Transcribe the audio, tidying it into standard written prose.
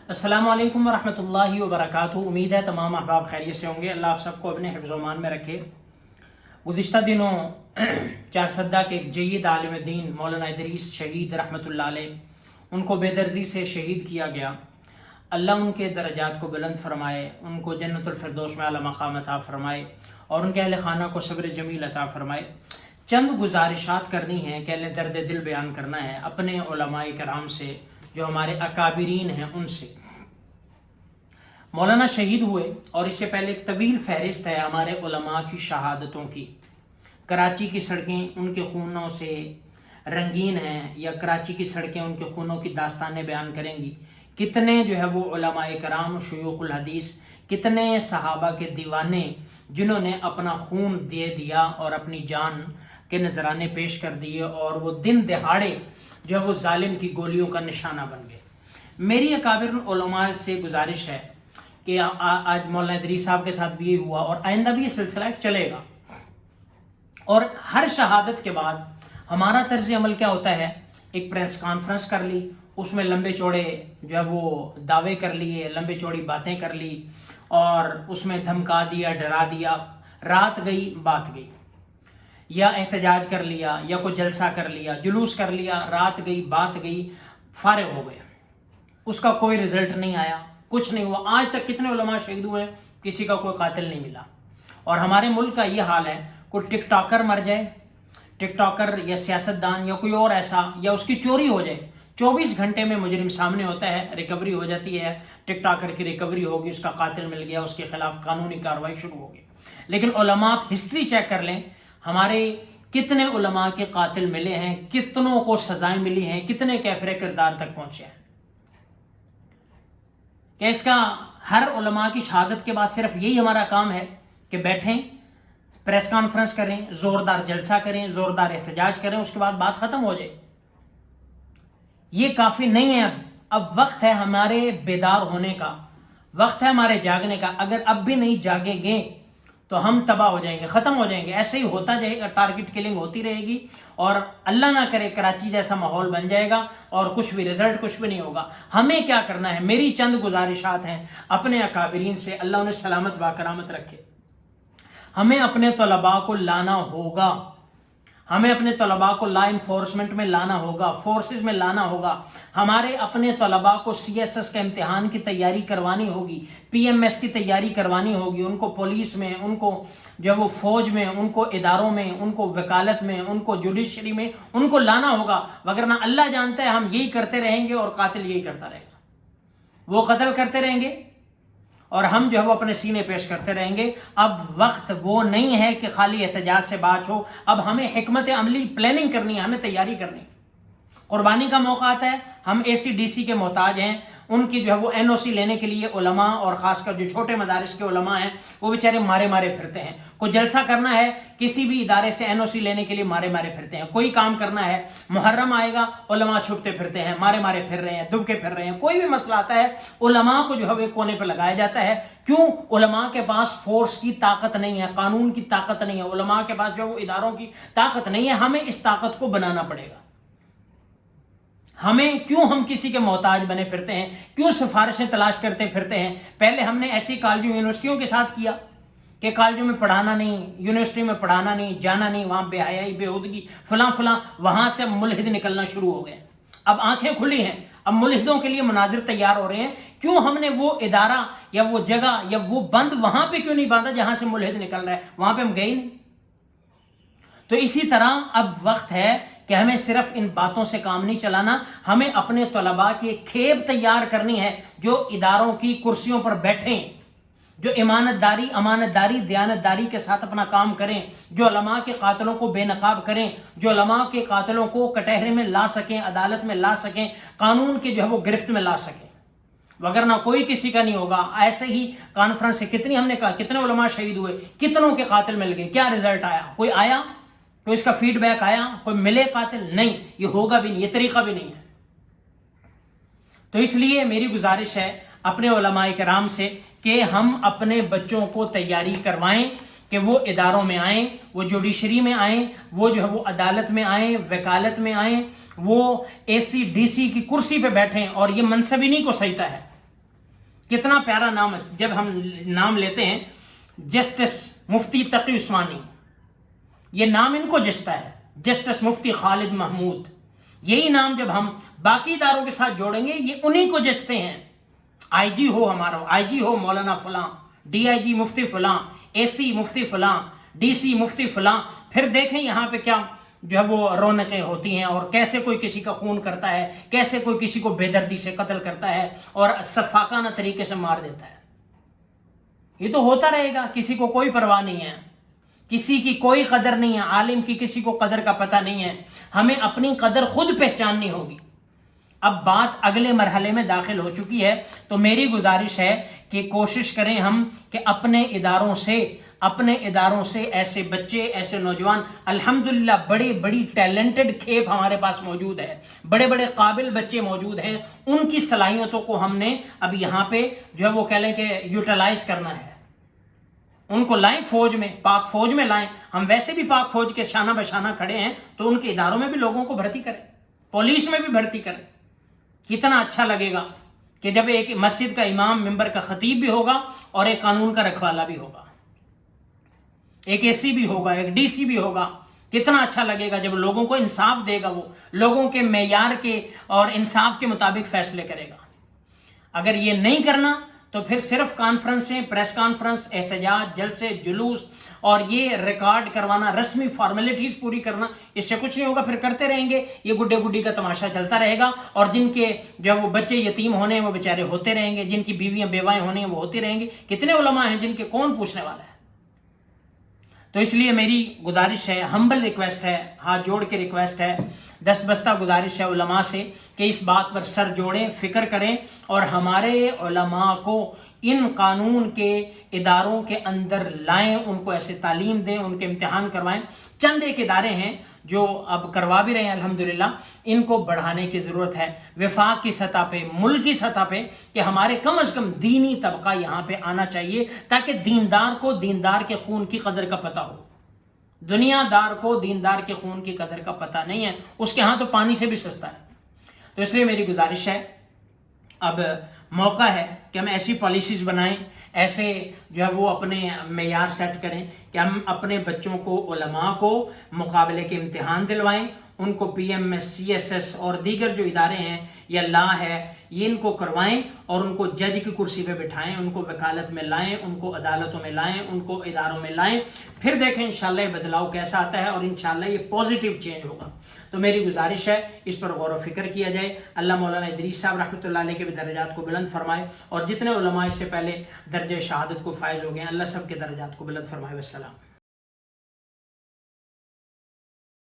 अस्सलामु अलैकुम वरहमतुल्लाहि वबरकातुहू। उम्मीद है तमाम अहबाब खैरियत से होंगे। अल्लाह आप सबको अपने हिफ्ज़ व अमान में रखे। गुज़िश्ता दिनों चारसद्दा के एक जय्यद आलिम दीन मौलाना इदरीस शहीद रहमतुल्लाह अलैह, उनको बेदर्दी से शहीद किया गया। अल्लाह उनके दरजात को बुलंद फरमाए, उनको जन्नतुल फिरदौस में आला मकाम अता फरमाए और उनके अहले खाना को सब्र जमील अता फरमाए। चंद गुजारिशात करनी है, कहले दर्द दिल बयान करना है अपने उलमाए कराम से, जो हमारे अकाबिरीन हैं उनसे। मौलाना शहीद हुए और इससे पहले एक तवील फहरिस्त है हमारे उलमा की शहादतों की। कराची की सड़कें उनके खूनों से रंगीन हैं, या कराची की सड़कें उनके खूनों की दास्तानें बयान करेंगी। कितने जो है वो उलमाए कराम शयूखुल हदीस, कितने सहाबा के दीवाने जिन्होंने अपना खून दे दिया और अपनी जान के नजराने पेश कर दिए, और वो दिन दिहाड़े जो है वो जालिम की गोलियों का निशाना बन गए। मेरी अकाबिर उलमा से गुजारिश है कि आज मौलाना इदरीस साहब के साथ भी ये हुआ और आइंदा भी ये सिलसिला चलेगा। और हर शहादत के बाद हमारा तर्ज अमल क्या होता है, एक प्रेस कॉन्फ्रेंस कर ली, उसमें लंबे चौड़े जो है वो दावे कर लिए, लंबे चौड़ी बातें कर ली और उसमें धमका दिया, डरा दिया। रात गई बात गई, या एहतजाज कर लिया, या कोई जलसा कर लिया, जुलूस कर लिया, रात गई बात गई, फारिग हो गए, उसका कोई रिजल्ट नहीं आया, कुछ नहीं हुआ। आज तक कितने उलमा शहीद हुए, किसी का कोई कातिल नहीं मिला। और हमारे मुल्क का ये हाल है, कोई टिकटॉकर मर जाए, टिकटॉकर या सियासतदान या कोई और ऐसा, या उसकी चोरी हो जाए, 24 घंटे में मुजरिम सामने होता है, रिकवरी हो जाती है, टिकटॉकर की रिकवरी होगी, उसका कातिल मिल गया, उसके खिलाफ कानूनी कार्रवाई शुरू होगी। लेकिन उलमा हिस्ट्री चेक कर लें, हमारे कितने उलमा के कातिल मिले हैं, कितनों को सजाएं मिली हैं, कितने कैफरे किरदार तक पहुंचे हैं। क्या इसका हर उलमा की शहादत के बाद सिर्फ यही हमारा काम है कि बैठें, प्रेस कॉन्फ्रेंस करें, जोरदार जलसा करें, जोरदार एहतजाज करें, उसके बाद बात खत्म हो जाए? ये काफी नहीं है। अब वक्त है हमारे बेदार होने का, वक्त है हमारे जागने का। अगर अब भी नहीं जागेंगे तो हम तबाह हो जाएंगे, खत्म हो जाएंगे। ऐसे ही होता जाएगा, टारगेट किलिंग होती रहेगी और अल्लाह ना करे कराची जैसा माहौल बन जाएगा और कुछ भी रिजल्ट कुछ भी नहीं होगा। हमें क्या करना है, मेरी चंद गुजारिशात हैं अपने अकाबिरीन से, अल्लाह उन्हें सलामत बाकरामत रखे। हमें अपने तलबा को लाना होगा, हमें अपने तलबा को लॉ इन्फोर्समेंट में लाना होगा, फोर्सेस में लाना होगा। हमारे अपने तलबा को CSS के इम्तिहान की तैयारी करवानी होगी, PMS की तैयारी करवानी होगी, उनको पुलिस में, उनको जो है वो फौज में, उनको इदारों में, उनको वकालत में, उनको जुडिशरी में उनको लाना होगा। वगरना अल्लाह जानता है हम यही करते रहेंगे और कातिल यही करता रहेगा। वो कत्ल करते रहेंगे और हम जो है वो अपने सीने पेश करते रहेंगे। अब वक्त वो नहीं है कि खाली एहतजाज से बात हो, अब हमें हिकमत अमली प्लानिंग करनी है, हमें तैयारी करनी है। कुर्बानी का मौका आता है, हम ACDC के मोहताज हैं, उनकी जो है वो NOC लेने के लिए उलमा और ख़ासकर जो छोटे मदारिस के उलमा हैं वो बेचारे मारे मारे फिरते हैं। कोई जलसा करना है किसी भी इदारे से NOC लेने के लिए मारे मारे फिरते हैं। कोई काम करना है, मुहर्रम आएगा, उलमा छुपते फिरते हैं, मारे मारे फिर रहे हैं, दुबके फिर रहे हैं। कोई भी मसला आता है उलमा को जो है वो कोने पर लगाया जाता है। क्यों? उलमा के पास फोर्स की ताकत नहीं है, कानून की ताकत नहीं है, उलमा के पास जो है वो इदारों की ताकत नहीं है। हमें इस ताकत को बनाना पड़ेगा। हमें क्यों हम किसी के मोहताज बने फिरते हैं, क्यों सिफारिशें तलाश करते फिरते हैं? पहले हमने ऐसी कॉलेजों यूनिवर्सिटियों के साथ किया कि कॉलेजों में पढ़ाना नहीं, यूनिवर्सिटी में पढ़ाना नहीं, जाना नहीं, वहां बेहयाई, बेहूदगी, फलां फलां, वहां से मुल्हिद निकलना शुरू हो गए। अब आंखें खुली हैं, अब मुल्हिदों के लिए मनाजिर तैयार हो रहे हैं। क्यों हमने वो इदारा या वो जगह या वो बंद वहां पे क्यों नहीं बांधा जहां से मुल्हिद निकल रहा है? वहां पे हम गए नहीं। तो इसी तरह अब वक्त है कि हमें सिर्फ इन बातों से काम नहीं चलाना, हमें अपने तलबा की एक खेब तैयार करनी है जो इदारों की कुर्सियों पर बैठें, जो ईमानतदारी, अमानतदारी, दयानतदारी के साथ अपना काम करें, जो उलमा के कातिलों को बेनकाब करें, जो उलमा के कातिलों को कटहरे में ला सकें, अदालत में ला सकें, कानून के जो है वो गिरफ्त में ला सकें। वगरना कोई किसी का नहीं होगा। ऐसे ही कॉन्फ्रेंस से कितनी हमने कहा, कितने उलमा शहीद हुए, कितनों के कातिल मिल गए, क्या रिजल्ट आया? कोई आया? तो इसका फीडबैक आया? कोई मिले कातिल? नहीं, ये होगा भी नहीं, ये तरीका भी नहीं है। तो इसलिए मेरी गुजारिश है अपने उलमाए कराम से कि हम अपने बच्चों को तैयारी करवाएं कि वो इदारों में आएँ, वो जुडिशरी में आएँ, वो जो है वो अदालत में आएँ, वकालत में आएँ, वो ACDC की कुर्सी पे बैठें। और ये मनसब इन्हीं को सहीता है, कितना प्यारा नाम है। जब हम नाम लेते हैं जस्टिस मुफ्ती तकी उस्मानी, ये नाम इनको जचता है, जस्टिस मुफ्ती खालिद महमूद, यही नाम जब हम बाकी इदारों के साथ जोड़ेंगे ये उन्हीं को जचते हैं। आईजी हो हमारा, आईजी हो मौलाना फलां, डीआईजी मुफ्ती फलां, एसी मुफ्ती फलां, डीसी मुफ्ती फलां। फिर देखें यहाँ पे क्या जो है वो रौनकें होती हैं, और कैसे कोई किसी का खून करता है, कैसे कोई किसी को बेदर्दी से कत्ल करता है और सफाकाना तरीके से मार देता है। ये तो होता रहेगा, किसी को कोई परवाह नहीं है, किसी की कोई कदर नहीं है, आलिम की किसी को कदर का पता नहीं है। हमें अपनी कदर खुद पहचाननी होगी। अब बात अगले मरहले में दाखिल हो चुकी है, तो मेरी गुजारिश है कि कोशिश करें हम कि अपने इदारों से ऐसे बच्चे, ऐसे नौजवान, अल्हम्दुलिल्लाह बड़ी टैलेंटेड खेप हमारे पास मौजूद है, बड़े बड़े काबिल बच्चे मौजूद हैं। उनकी सलाहियतों को हमने अब यहाँ पे जो है वो कह लें कि यूटिलाइज करना है। उनको लाएं फौज में, पाक फौज में लाएं। हम वैसे भी पाक फौज के शाना बशाना खड़े हैं, तो उनके इदारों में भी लोगों को भर्ती करें, पुलिस में भी भर्ती करें। कितना अच्छा लगेगा कि जब एक मस्जिद का इमाम, मिंबर का खतीब भी होगा और एक कानून का रखवाला भी होगा, एक एसी भी होगा, एक डीसी भी होगा। कितना अच्छा लगेगा जब लोगों को इंसाफ देगा, वो लोगों के मेयार के और इंसाफ के मुताबिक फैसले करेगा। अगर ये नहीं करना तो फिर सिर्फ कॉन्फ्रेंसें, प्रेस कॉन्फ्रेंस, एहतजाज, जलसे, जुलूस और ये रिकॉर्ड करवाना, रस्मी फॉर्मेलिटीज पूरी करना, इससे कुछ नहीं होगा। फिर करते रहेंगे, ये गुड्डे गुड्डी का तमाशा चलता रहेगा, और जिनके जो वो बच्चे यतीम होने हैं वो बेचारे होते रहेंगे, जिनकी बीवियां बेवाएं होनी हैं वो होती रहेंगी। कितने उलमा हैं जिनके कौन पूछने वाला है। तो इसलिए मेरी गुजारिश है, हम्बल रिक्वेस्ट है, हाथ जोड़ के रिक्वेस्ट है, दस्तबस्ता गुजारिश है उलमा से कि इस बात पर सर जोड़ें, फिक्र करें और हमारे उलमा को इन कानून के इदारों के अंदर लाएं, उनको ऐसे तालीम दें, उनके इम्तिहान करवाएं। चंद एक इदारे हैं जो अब करवा भी रहे हैं अल्हम्दुलिल्लाह, इनको बढ़ाने की ज़रूरत है वफाक की सतह पे, मुल्क की सतह पे, कि हमारे कम अज़ कम दीनी तबका यहाँ पे आना चाहिए, ताकि दीनदार को दीनदार के खून की कदर का पता हो। दुनियादार को दीनदार के खून की कदर का पता नहीं है, उसके यहाँ तो पानी से भी सस्ता है। तो इसलिए मेरी गुजारिश है, अब मौका है कि हम ऐसी पॉलिसीज़ बनाएं, ऐसे जो है वो अपने मेयार सेट करें कि हम अपने बच्चों को, उलमा को मुकाबले के इम्तिहान दिलवाएं, उनको PMS, CSS और दीगर जो इदारे हैं या ला है, ये इनको करवाएं और उनको जज की कुर्सी पे बिठाएं, उनको वकालत में लाएं, उनको अदालतों में लाएं, उनको इदारों में लाएं। फिर देखें इंशाल्लाह ये बदलाव कैसा आता है और इंशाल्लाह ये पॉजिटिव चेंज होगा। तो मेरी गुजारिश है इस पर गौर व फिक्र किया जाए। अल्लाह मौलाना इदरीस साहब रहमतुल्लाह अलैह के भी दर्जात को बुलंद फरमाए, और जितने उलमा इससे पहले दर्जे शहादत को फायज हो गए, अल्लाह सब के दर्जात को बुलंद फरमाए। वस्सलाम।